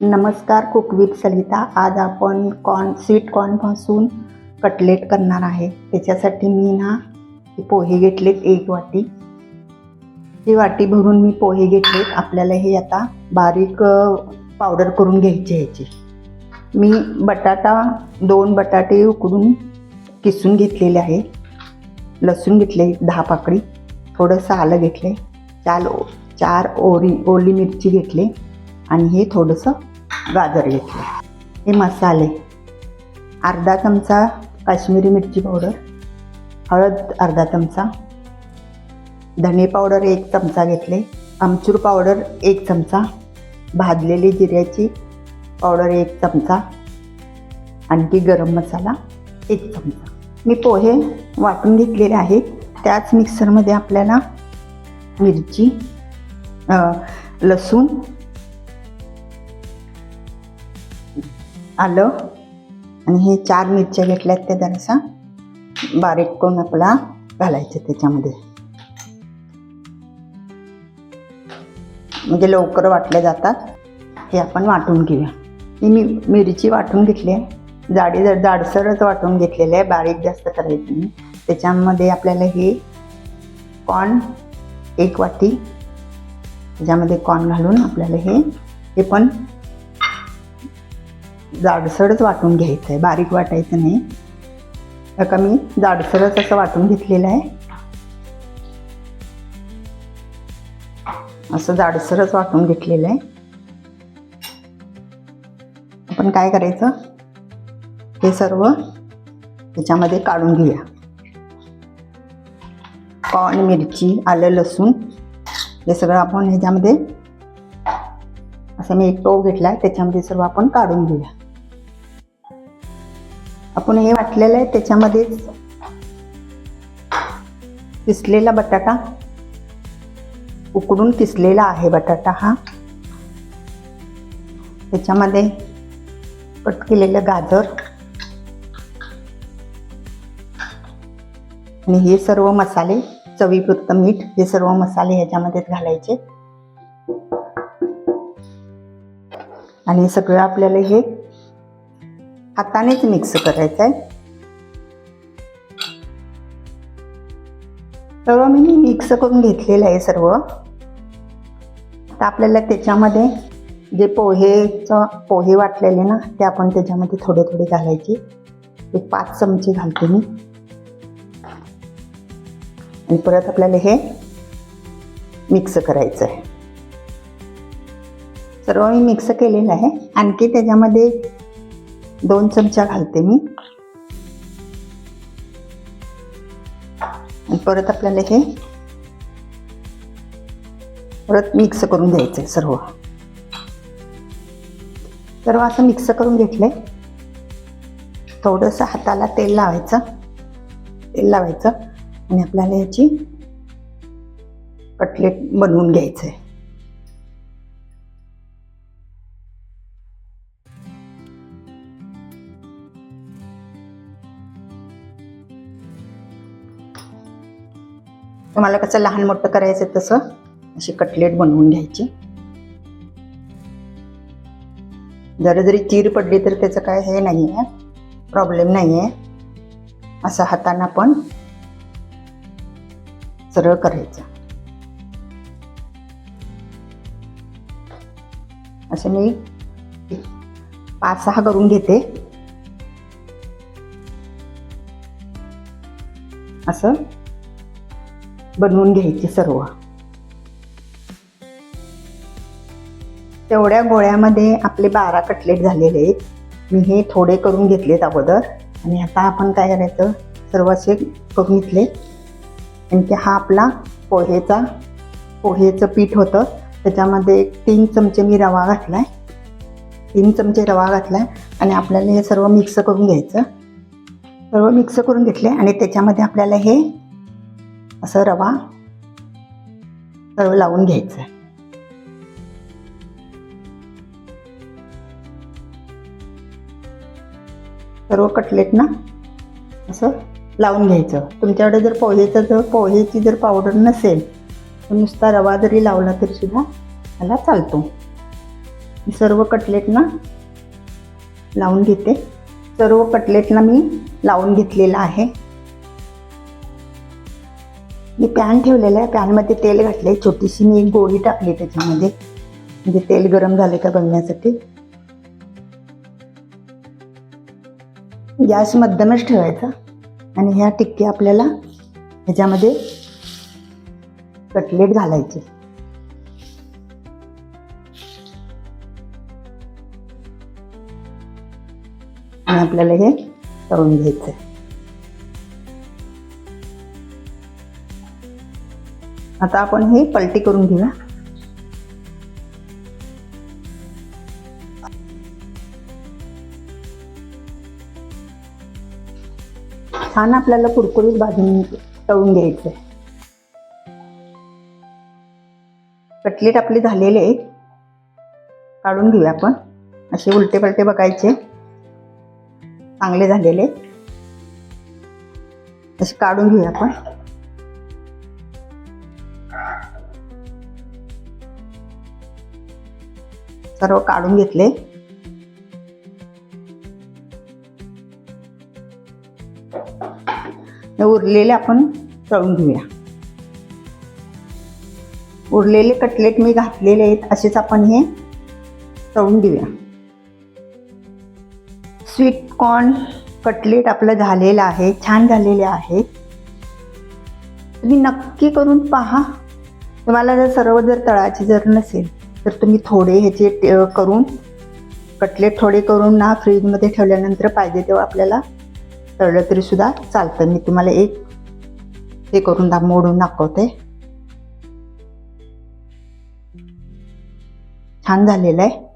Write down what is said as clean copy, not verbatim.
नमस्कार, cook with सलिता. आज आपण स्वीट कॉर्नपासून कटलेट करणार आहे. त्याच्यासाठी मी हे पोहे घेतलेत 1 वाटी. ही वाटी भरून मी पोहे घेतलेत. आपल्याला हे आता बारीक पावडर करून घ्यायची ह्याची. मी 2 बटाटे उकडून किसून घेतलेले आहे. लसूण घेतले 10 पाकळी, थोडंसं आलं घेतले, 4 ओली मिरची घेतले आणि हे थोडंसं गाजर घेतले. हे मसाले: अर्धा चमचा काश्मीरी मिरची पावडर, हळद अर्धा चमचा, धने पावडर 1 चमचा घेतले, आमचूर पावडर 1 चमचा, भाजलेली जिऱ्याची पावडर 1 चमचा, आणखी गरम मसाला 1 चमचा. मी पोहे वाटून घेतलेले आहेत. त्याच मिक्सरमध्ये आपल्याला मिरची, लसूण, आलं आणि हे 4 मिरच्या घेतल्यात त्या जरासा बारीक करून आपला घालायचं त्याच्यामध्ये, म्हणजे लवकर वाटले जातात. हे आपण वाटून घेऊया. मी मिरची वाटून घेतली आहे, जाडसरच वाटून घेतलेलं आहे, बारीक जास्त करायचं नाही. त्याच्यामध्ये आपल्याला हे कॉर्न 1 वाटी, त्याच्यामध्ये कॉर्न घालून आपल्याला हे पण जाडसरच वाटून घ्यायचं आहे, बारीक वाटायचं नाही. आता मी जाडसरच असं वाटून घेतलेलं आहे. असं जाडसरच वाटून घेतलेलं आहे. आपण काय करायचं, हे सर्व त्याच्यामध्ये काढून घेऊया. कॉर्न, मिरची, आलं, लसूण हे सगळं आपण ह्याच्यामध्ये, असं मी एक टोप घेतला आहे, त्याच्यामध्ये सर्व आपण काढून घेऊया. आपण हे वाटलेलं आहे त्याच्यामध्येच किसलेला बटाटा, उकडून किसलेला आहे बटाटा हा, त्याच्यामध्ये कट केलेलं गाजर आणि हे सर्व मसाले, चवीपुरतं मीठ, हे सर्व मसाले ह्याच्यामध्येच घालायचे आणि हे सगळं आपल्याला हे हातानेच मिक्स करायचं आहे. सर्व मी मिक्स करून घेतलेलं आहे सर्व. आता आपल्याला त्याच्यामध्ये जे पोहे वाटलेले ना, ते आपण त्याच्यामध्ये थोडे थोडे घालायचे. 5 चमचे घालते मी आणि परत आपल्याला हे मिक्स करायचं आहे. सर्व मी मिक्स केलेलं आहे. आणखी त्याच्यामध्ये 2 चमचा घालते मी आणि परत आपल्याला हे परत मिक्स करून घ्यायचं आहे. सर्व असं मिक्स करून घेतलंय. थोडंसं हाताला तेल लावायचं आणि आपल्याला याची कटलेट बनवून घ्यायचं आहे. तुम्हाला कसं लहान मोठं करायचं तसं अशी कटलेट बनवून घ्यायची. जरी चीर पडली तर त्याचं काय हे नाही आहे, प्रॉब्लेम नाही आहे. असं हाताने पण सरळ करायचं. असं मी 5-6 करून घेते. असं बनवून घ्यायचे सर्व. तेवढ्या गोळ्यामध्ये आपले 12 कटलेट झालेले आहेत. मी हे थोडे करून घेतलेत अगोदर आणि आता आपण काय करायचं, सर्व असे करून घेतले. आणि हा आपला पोहेचं पीठ होतं, त्याच्यामध्ये 3 चमचे मी रवा घातलाय. 3 चमचे रवा घातलाय आणि आपल्याला हे सर्व मिक्स करून घ्यायचं. सर्व मिक्स करून घेतले आणि त्याच्यामध्ये आपल्याला हे असं रवा सर्व लावून घ्यायचं. सर्व कटलेट ना असं लावून घ्यायचं. तुमच्याकडे जर पोहेची जर पावडर नसेल तर नुसता रवा जरी लावला तरी सुद्धा मला चालतो. सर्व कटलेटना लावून घेते. सर्व कटलेटला मी लावून घेतलेला आहे. मी पॅन ठेवलेला आहे. पॅनमध्ये तेल घातले. छोटीशी मी एक गोळी टाकली त्याच्यामध्ये, म्हणजे तेल गरम झाले का बघण्यासाठी. गॅस मध्यमच ठेवायचा आणि ह्या टिक्की आपल्याला ह्याच्यामध्ये कटलेट घालायचे. आणि आपल्याला हे तळून घ्यायचं. आता आपण हे पलटी करून घेऊया. छान आपल्याला कुरकुरीत भाजून तळून घ्यायचं. कटलेट आपले झालेले आहेत, काढून घेऊया आपण. असे उलटे पलटे बघायचे, चांगले झालेले असे काढून घेऊया आपण. सर्व काढून घेतले. उरलेले आपण तळून घेऊया. उरलेले कटलेट मी घातलेले आहेत, असेच आपण हे तळून घेऊया. स्वीट कॉर्न कटलेट आपलं झालेलं आहे, छान झालेले आहे. तुम्ही नक्की करून पहा. तुम्हाला जर सर्व तळायचे जर नसेल तर तुम्ही थोडे ह्याचे करून कटलेट थोडे करून ना फ्रीजमध्ये ठेवल्यानंतर पाहिजे तेव्हा आपल्याला तळलं तरी सुद्धा चालतं. मी तुम्हाला एक हे करून मोडून दाखवते. छान झालेलं आहे.